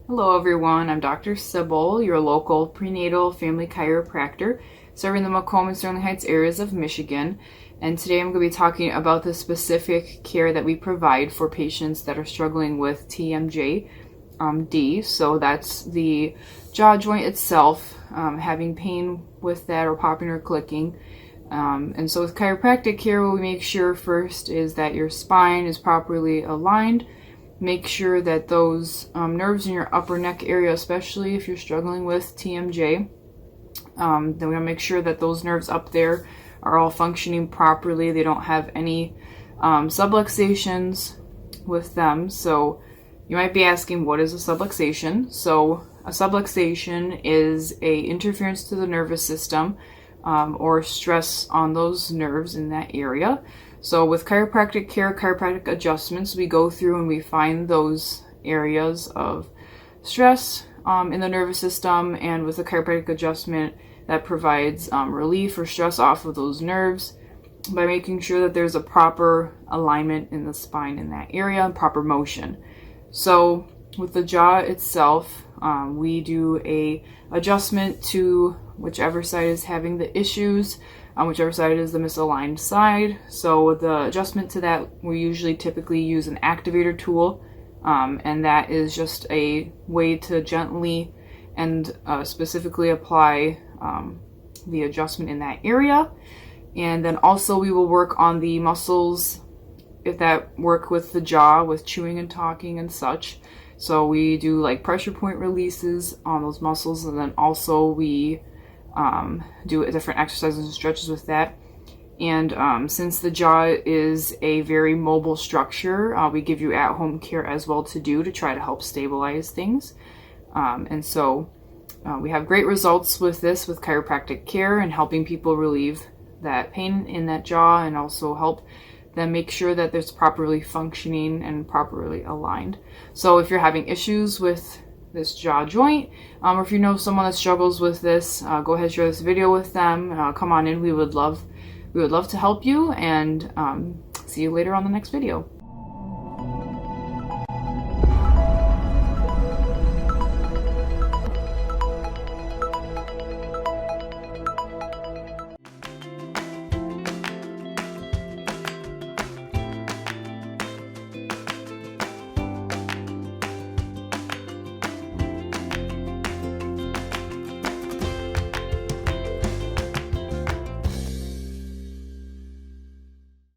Hello everyone, I'm Dr. 𝗂𝗏𝙗𝗎, your local prenatal family chiropractor serving the Macomb and Sterling Heights areas of Michigan. And today I'm going to be talking about the specific care that we provide for patients that are struggling with TMJ D. So that's the jaw joint itself, having pain with that or popping or clicking. And so with chiropractic care, what we make sure first is that your spine is properly aligned. Make sure that those nerves in your upper neck area, especially if you're struggling with TMJ, then we want to make sure that those nerves up there are all functioning properly. They don't have any subluxations with them. So you might be asking, what is a subluxation? So a subluxation is a interference to the nervous system or stress on those nerves in that area. So with chiropractic care, chiropractic adjustments, we go through and we find those areas of stress in the nervous system, and with a chiropractic adjustment that provides relief or stress off of those nerves by making sure that there's a proper alignment in the spine in that area and proper motion. So with the jaw itself, we do a adjustment to whichever side is having the issues, whichever side is the misaligned side. So with the adjustment to that, we usually typically use an activator tool, and that is just a way to gently and specifically apply the adjustment in that area. And then also we will work on the muscles if that work with the jaw, with chewing and talking and such. So we do like pressure point releases on those muscles, and then also we do different exercises and stretches with that. And since the jaw is a very mobile structure, we give you at-home care as well to try to help stabilize things. And so we have great results with this, with chiropractic care, and helping people relieve that pain in that jaw, and also help them make sure that it's properly functioning and properly aligned. So if you're having issues with this jaw joint, or if you know someone that struggles with this, go ahead and share this video with them. Come on in, we would love to help you, and see you later on the next video.